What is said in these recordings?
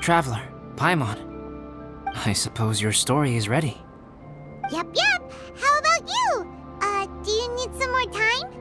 traveler, Paimon. I suppose your story is ready. Yep. How about you? Do you need some more time?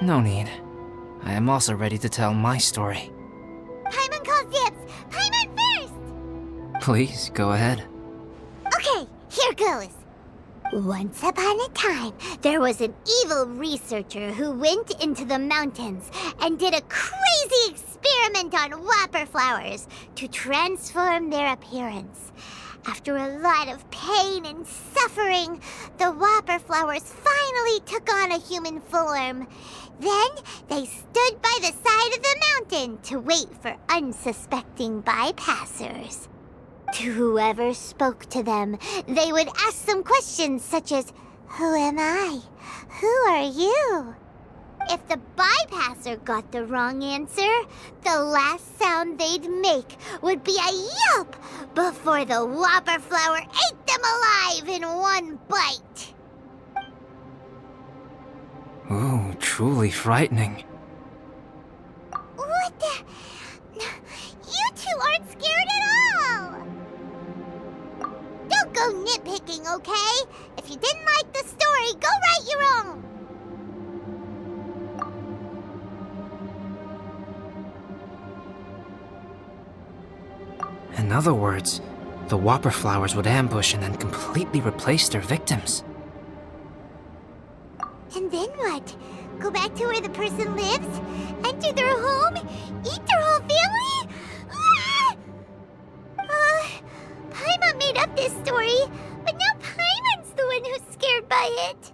No need. I am also ready to tell my story. Paimon calls dibs. Paimon first! Please, go ahead. Okay, here goes. Once upon a time, there was an evil researcher who went into the mountains and did a crazy experiment on whopper flowers to transform their appearance. After a lot of pain and suffering, the whopper flowers finally took on a human form. Then they stood by the side of the mountain to wait for unsuspecting bypassers. To whoever spoke to them, they would ask some questions such as, "Who am I? Who are you?" If the bypasser got the wrong answer, the last sound they'd make would be a yelp before the whopper flower ate them alive in one bite. Ooh, truly frightening. What the? You two aren't scared at all! Don't go nitpicking, okay? If you didn't like the story, go write your own! In other words, the whopper flowers would ambush and then completely replace their victims. And then what? Go back to where the person lives? Enter their home? Eat their whole family? Paimon made up this story, but now Paimon's the one who's scared by it.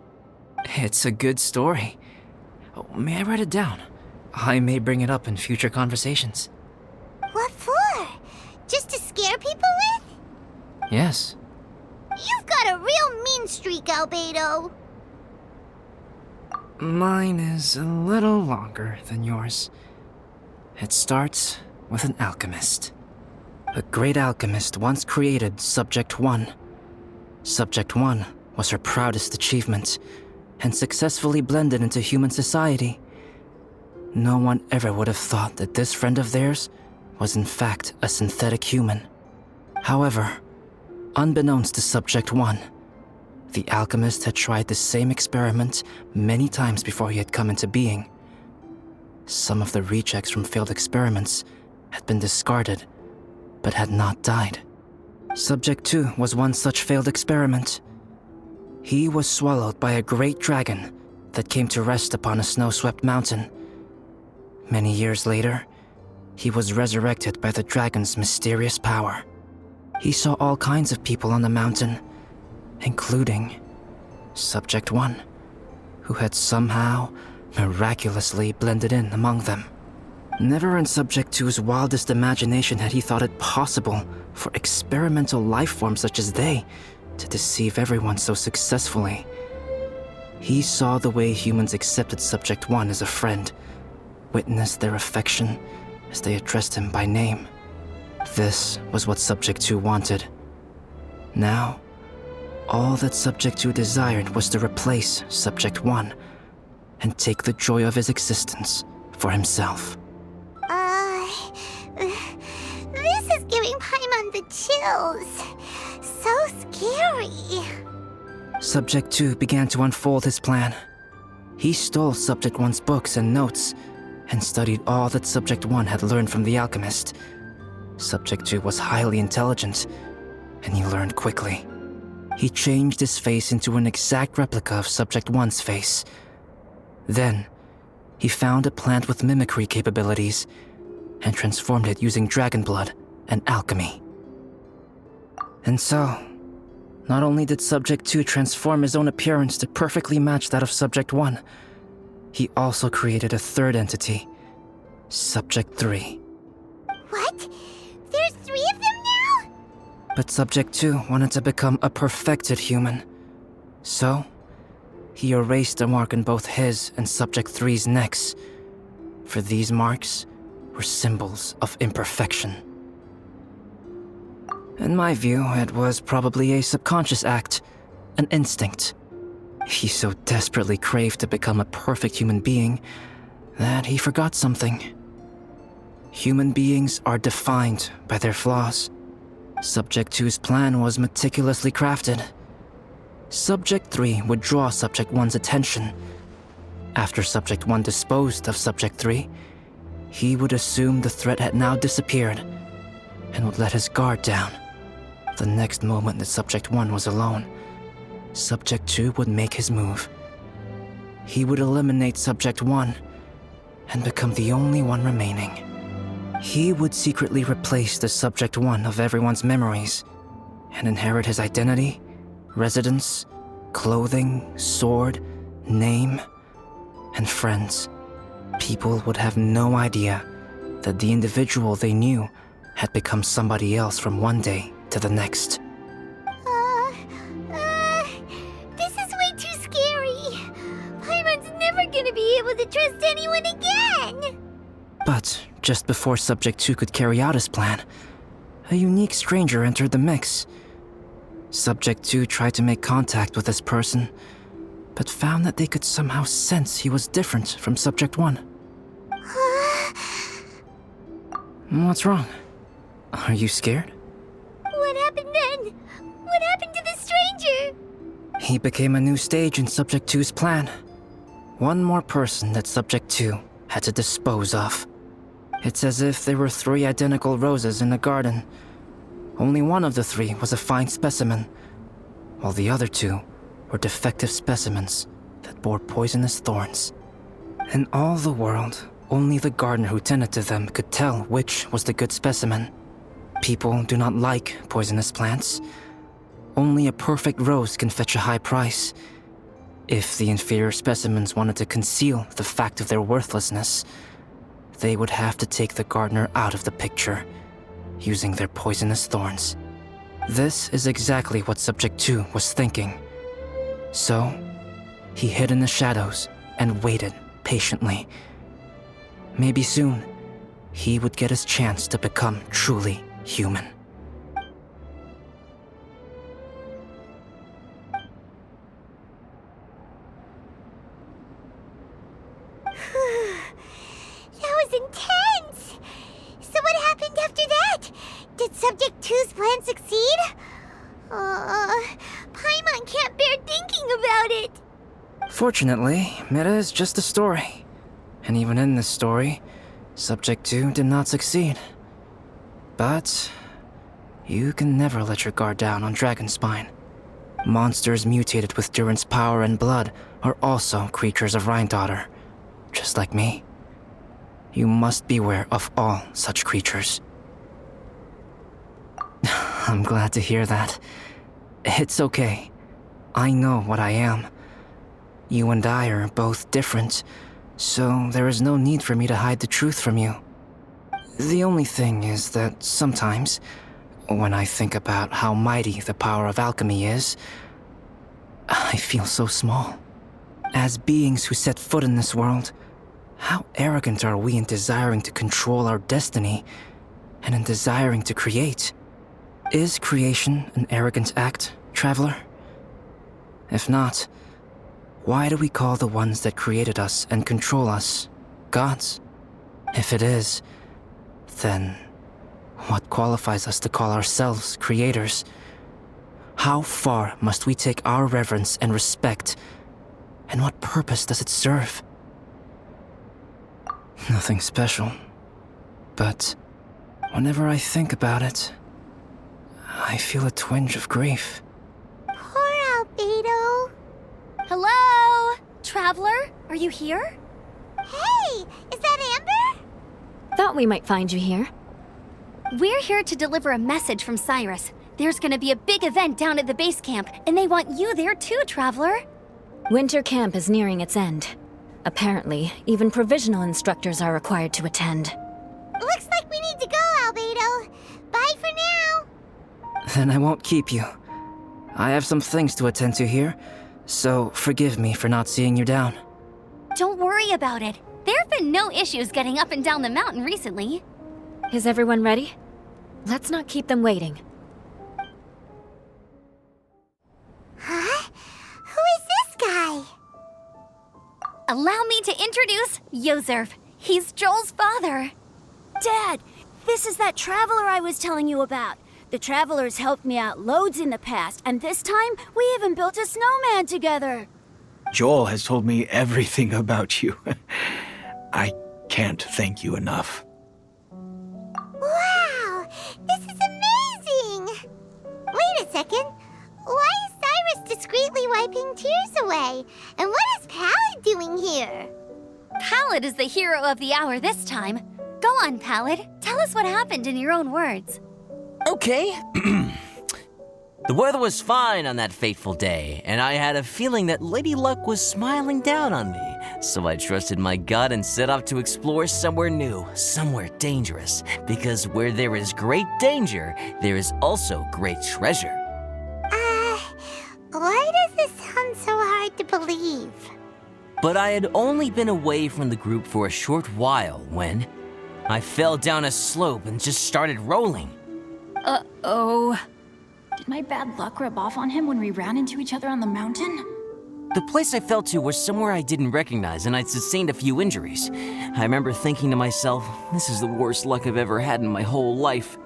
It's a good story. Oh, may I write it down? I may bring it up in future conversations. What for? Just to scare people with? Yes. You've got a real mean streak, Albedo. Mine is a little longer than yours. It starts with an alchemist. A great alchemist once created Subject 1. Subject 1 was her proudest achievement, and successfully blended into human society. No one ever would have thought that this friend of theirs was in fact a synthetic human. However, unbeknownst to Subject 1, the alchemist had tried the same experiment many times before he had come into being. Some of the rejects from failed experiments had been discarded, but had not died. Subject 2 was one such failed experiment. He was swallowed by a great dragon that came to rest upon a snow-swept mountain. Many years later, he was resurrected by the dragon's mysterious power. He saw all kinds of people on the mountain, including Subject 1, who had somehow miraculously blended in among them. Never in Subject 2's wildest imagination had he thought it possible for experimental life forms such as they to deceive everyone so successfully. He saw the way humans accepted Subject 1 as a friend, witnessed their affection as they addressed him by name. This was what Subject 2 wanted. Now, all that Subject 2 desired was to replace Subject 1 and take the joy of his existence for himself. This is giving Paimon the chills. So scary. Subject 2 began to unfold his plan. He stole Subject 1's books and notes and studied all that Subject 1 had learned from the alchemist. Subject 2 was highly intelligent, and he learned quickly. He changed his face into an exact replica of Subject 1's face. Then, he found a plant with mimicry capabilities and transformed it using dragon blood and alchemy. And so, not only did Subject 2 transform his own appearance to perfectly match that of Subject 1, he also created a third entity, Subject 3. What? There's 3 of them now? But Subject 2 wanted to become a perfected human. So, he erased a mark on both his and Subject 3's necks, for these marks were symbols of imperfection. In my view, it was probably a subconscious act, an instinct. He so desperately craved to become a perfect human being that he forgot something. Human beings are defined by their flaws. Subject 2's plan was meticulously crafted. Subject 3 would draw Subject 1's attention. After Subject 1 disposed of Subject 3, he would assume the threat had now disappeared and would let his guard down. The next moment that Subject 1 was alone, Subject 2 would make his move. He would eliminate Subject 1 and become the only one remaining. He would secretly replace the Subject 1 of everyone's memories and inherit his identity, residence, clothing, sword, name, and friends. People would have no idea that the individual they knew had become somebody else from one day to the next. This is way too scary. Paimon's never gonna be able to trust anyone again. But just before Subject 2 could carry out his plan, a unique stranger entered the mix. Subject 2 tried to make contact with this person, but found that they could somehow sense he was different from Subject 1. What's wrong? Are you scared? What happened then? What happened to the stranger? He became a new stage in Subject 2's plan. One more person that Subject 2 had to dispose of. It's as if there were 3 identical roses in a garden. Only one of the 3 was a fine specimen, while the other 2 were defective specimens that bore poisonous thorns. In all the world, only the gardener who tended to them could tell which was the good specimen. People do not like poisonous plants. Only a perfect rose can fetch a high price. If the inferior specimens wanted to conceal the fact of their worthlessness, they would have to take the gardener out of the picture, using their poisonous thorns. This is exactly what Subject 2 was thinking. So, he hid in the shadows and waited patiently. Maybe soon, he would get his chance to become truly human. That was intense! So what happened after that? Did Subject 2's plan succeed? Paimon can't bear thinking about it. Fortunately, Meta is just a story. And even in this story, Subject 2 did not succeed. But you can never let your guard down on Dragonspine. Monsters mutated with Durin's power and blood are also creatures of Rhine-Daughter, just like me. You must beware of all such creatures. I'm glad to hear that. It's okay. I know what I am. You and I are both different, so there is no need for me to hide the truth from you. The only thing is that sometimes, when I think about how mighty the power of alchemy is, I feel so small. As beings who set foot in this world, how arrogant are we in desiring to control our destiny and in desiring to create? Is creation an arrogant act, traveler? If not, why do we call the ones that created us and control us gods? If it is, then what qualifies us to call ourselves creators? How far must we take our reverence and respect, and what purpose does it serve? Nothing special, but whenever I think about it, I feel a twinge of grief. Poor Albedo. Hello? Traveler, are you here? Hey, is that Amber? Thought we might find you here. We're here to deliver a message from Cyrus. There's gonna be a big event down at the base camp, and they want you there too, Traveler. Winter camp is nearing its end. Apparently, even provisional instructors are required to attend. Looks like we need to go, Albedo. Bye for now. Then I won't keep you. I have some things to attend to here, so forgive me for not seeing you down. Don't worry about it. There have been no issues getting up and down the mountain recently. Is everyone ready? Let's not keep them waiting. Huh? Who is this guy? Allow me to introduce Yozerv. He's Joel's father. Dad, this is that traveler I was telling you about. The traveler's helped me out loads in the past, and this time we even built a snowman together. Joel has told me everything about you. I can't thank you enough. Wow! This is amazing! Wait a second. Why is Cyrus discreetly wiping tears away? And what is Pallad doing here? Pallad is the hero of the hour this time. Go on, Pallad. Tell us what happened in your own words. Okay. The weather was fine on that fateful day, and I had a feeling that Lady Luck was smiling down on me. So I trusted my gut and set off to explore somewhere new, somewhere dangerous. Because where there is great danger, there is also great treasure. Why does this sound so hard to believe? But I had only been away from the group for a short while when I fell down a slope and just started rolling. Uh-oh. Did my bad luck rub off on him when we ran into each other on the mountain? The place I fell to was somewhere I didn't recognize, and I'd sustained a few injuries. I remember thinking to myself, this is the worst luck I've ever had in my whole life.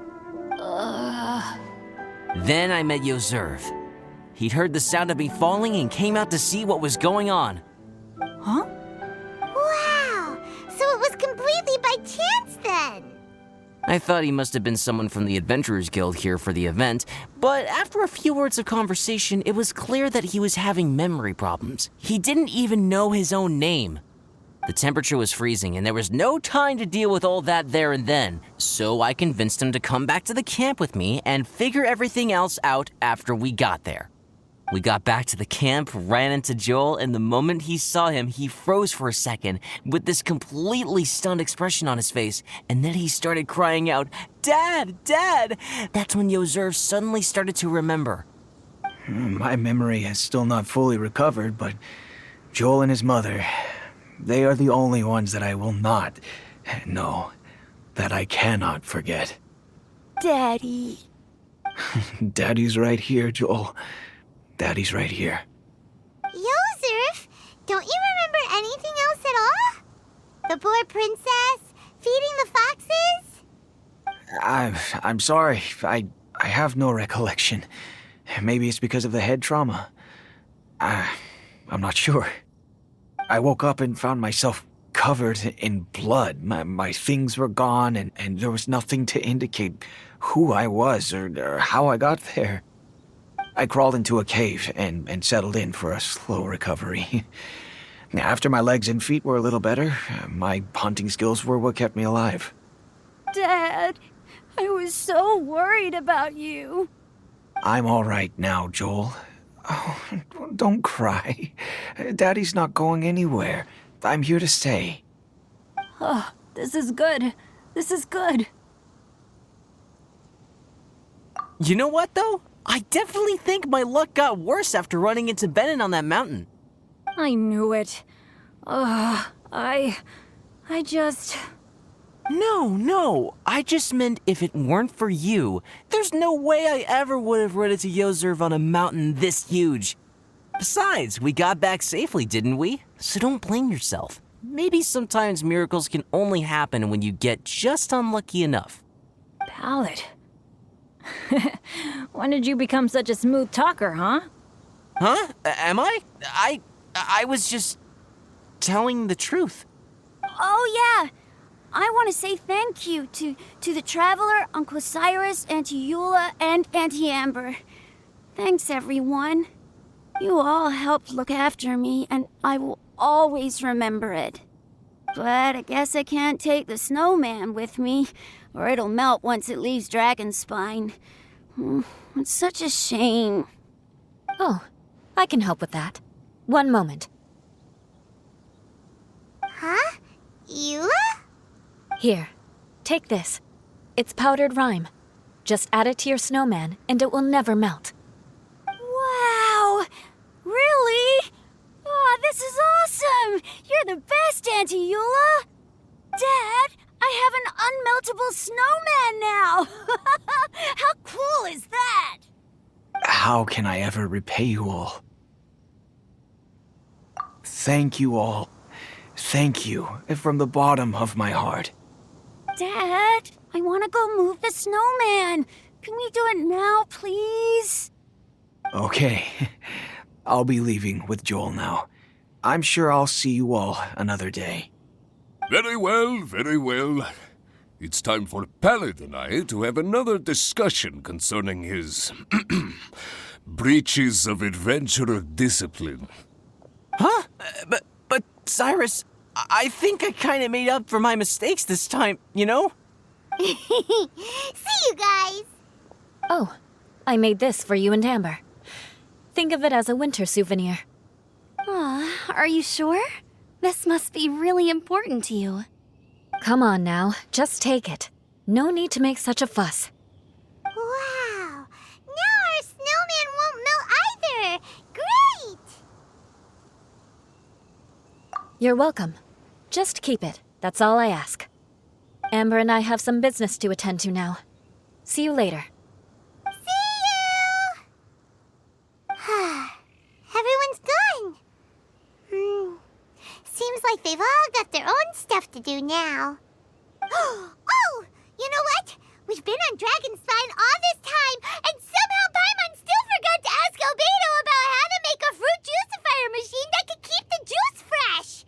Then I met Yoserv. He'd heard the sound of me falling and came out to see what was going on. Huh? Wow! So it was completely by chance then! I thought he must have been someone from the Adventurers Guild here for the event, but after a few words of conversation, it was clear that he was having memory problems. He didn't even know his own name. The temperature was freezing, and there was no time to deal with all that there and then, so I convinced him to come back to the camp with me and figure everything else out after we got there. We got back to the camp, ran into Joel, and the moment he saw him, he froze for a second with this completely stunned expression on his face, and then he started crying out, "Dad! Dad!" That's when Yoserv suddenly started to remember. My memory has still not fully recovered, but Joel and his mother, they are the only ones that I will not, no, that I cannot forget. Daddy. Daddy's right here, Joel. Daddy's right here. Yoserv, don't you remember anything else at all? The poor princess, feeding the foxes? I'm sorry. I have no recollection. Maybe it's because of the head trauma. I'm not sure. I woke up and found myself covered in blood. My things were gone, and there was nothing to indicate who I was or how I got there. I crawled into a cave and settled in for a slow recovery. After my legs and feet were a little better, my hunting skills were what kept me alive. Dad, I was so worried about you. I'm all right now, Joel. Oh, don't cry. Daddy's not going anywhere. I'm here to stay. Oh, this is good. This is good. You know what, though? I definitely think my luck got worse after running into Benin on that mountain. I knew it. I just... No. I just meant if it weren't for you, there's no way I ever would have run into Yoserv on a mountain this huge. Besides, we got back safely, didn't we? So don't blame yourself. Maybe sometimes miracles can only happen when you get just unlucky enough. Pallad. When did you become such a smooth talker, huh? Huh? Am I? I was just telling the truth. Oh, yeah. I want to say thank you to the Traveler, Uncle Cyrus, Auntie Eula, and Auntie Amber. Thanks, everyone. You all helped look after me, and I will always remember it. But I guess I can't take the snowman with me, or it'll melt once it leaves Dragonspine. It's such a shame. Oh, I can help with that. One moment. Huh? Eula? Here, take this. It's powdered rime. Just add it to your snowman, and it will never melt. Wow! Really? Oh, this is awesome! You're the best, Auntie Eula! Dad, I have an unmeltable snowman now! How cool is that? How can I ever repay you all? Thank you all. Thank you from the bottom of my heart. Dad, I want to go move the snowman. Can we do it now, please? Okay. I'll be leaving with Joel now. I'm sure I'll see you all another day. Very well, very well. It's time for Pallad and I to have another discussion concerning his breaches of adventurer discipline. Huh? But Cyrus, I think I kind of made up for my mistakes this time, you know? See you guys! Oh, I made this for you and Amber. Think of it as a winter souvenir. Aw, are you sure? This must be really important to you. Come on now, just take it. No need to make such a fuss. Wow! Now our snowman won't melt either! Great! You're welcome. Just keep it, that's all I ask. Amber and I have some business to attend to now. See you later. See you! Everyone's gone. Seems like they've all got their own stuff to do now. Oh! You know what? We've been on Dragonspine all this time, and somehow Paimon still forgot to ask Albedo about how to make a fruit juicifier machine that could keep the juice fresh.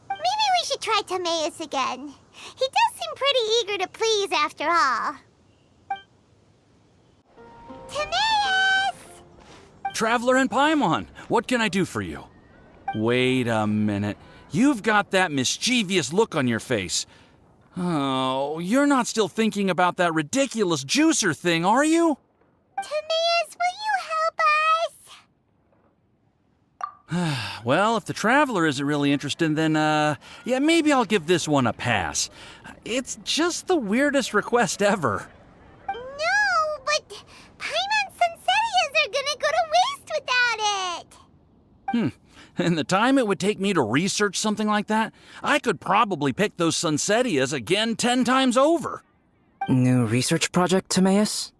Maybe we should try Timaeus again. He does seem pretty eager to please after all. Timaeus! Traveler and Paimon, what can I do for you? Wait a minute. You've got that mischievous look on your face. Oh, you're not still thinking about that ridiculous juicer thing, are you? Timaeus, will you help us? Well, if the Traveler isn't really interested, then, yeah, maybe I'll give this one a pass. It's just the weirdest request ever. No, but Paimon's Sunsettias are gonna go to waste without it. And the time it would take me to research something like that, I could probably pick those Sunsettias again 10 times over. New research project, Timaeus?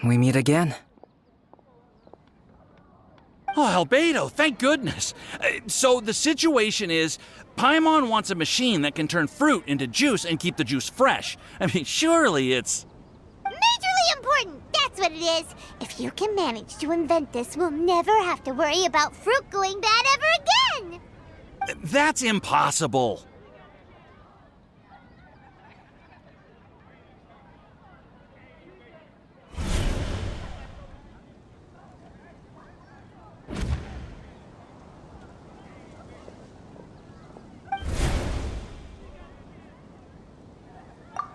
We meet again. Oh, Albedo, thank goodness. So the situation is, Paimon wants a machine that can turn fruit into juice and keep the juice fresh. I mean, surely it's... Majorly important, that's what it is. If you can manage to invent this, we'll never have to worry about fruit going bad ever again. That's impossible.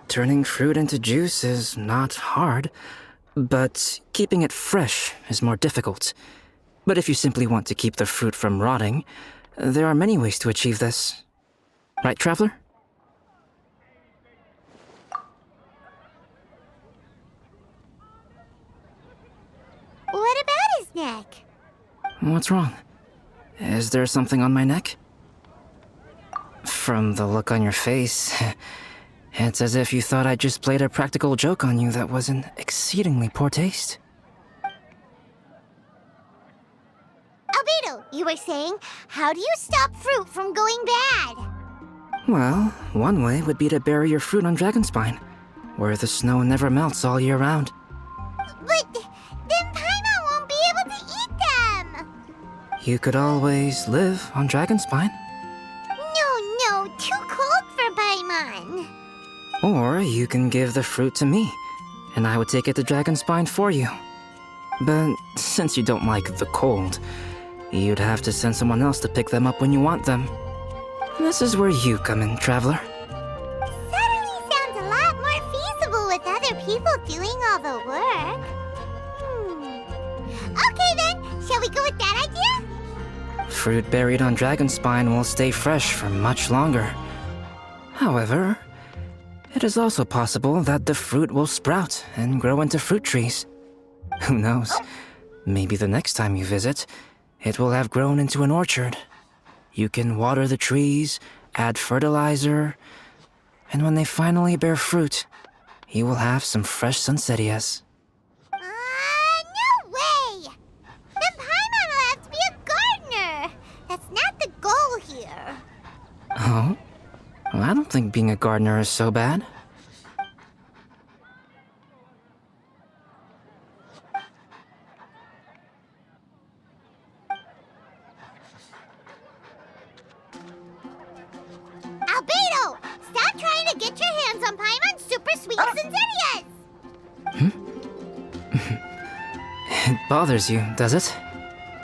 Turning fruit into juice is not hard, but keeping it fresh is more difficult. But if you simply want to keep the fruit from rotting, there are many ways to achieve this. Right, Traveler? What about his neck? What's wrong? Is there something on my neck? From the look on your face, it's as if you thought I just played a practical joke on you that was in exceedingly poor taste. Albedo, you were saying, how do you stop fruit from going bad? Well, one way would be to bury your fruit on Dragonspine, where the snow never melts all year round. But then Paimon won't be able to eat them! You could always live on Dragonspine. No, too cold for Paimon. Or you can give the fruit to me, and I would take it to Dragonspine for you. But since you don't like the cold, you'd have to send someone else to pick them up when you want them. This is where you come in, Traveler. Suddenly sounds a lot more feasible with other people doing all the work. Okay then, shall we go with that idea? Fruit buried on Dragonspine will stay fresh for much longer. However, it is also possible that the fruit will sprout and grow into fruit trees. Who knows? Maybe the next time you visit, it will have grown into an orchard. You can water the trees, add fertilizer, and when they finally bear fruit, you will have some fresh Sunsettias. No way! Then Paimon will have to be a gardener! That's not the goal here. Oh? don't think being a gardener is so bad. Albedo! Stop trying to get your hands on Paimon's super sweet Sensitias! It bothers you, does it?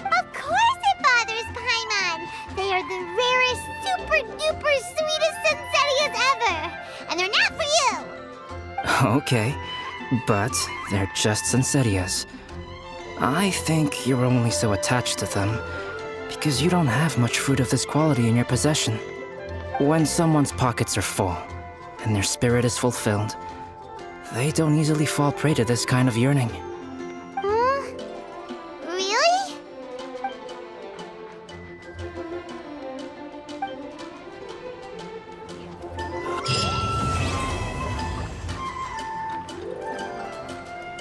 Of course it bothers Paimon! They are the rarest, super-duper sweetest Sensitias ever! And they're not for you! Okay, but they're just Sensitias. I think you're only so attached to them because you don't have much fruit of this quality in your possession. When someone's pockets are full and their spirit is fulfilled, they don't easily fall prey to this kind of yearning.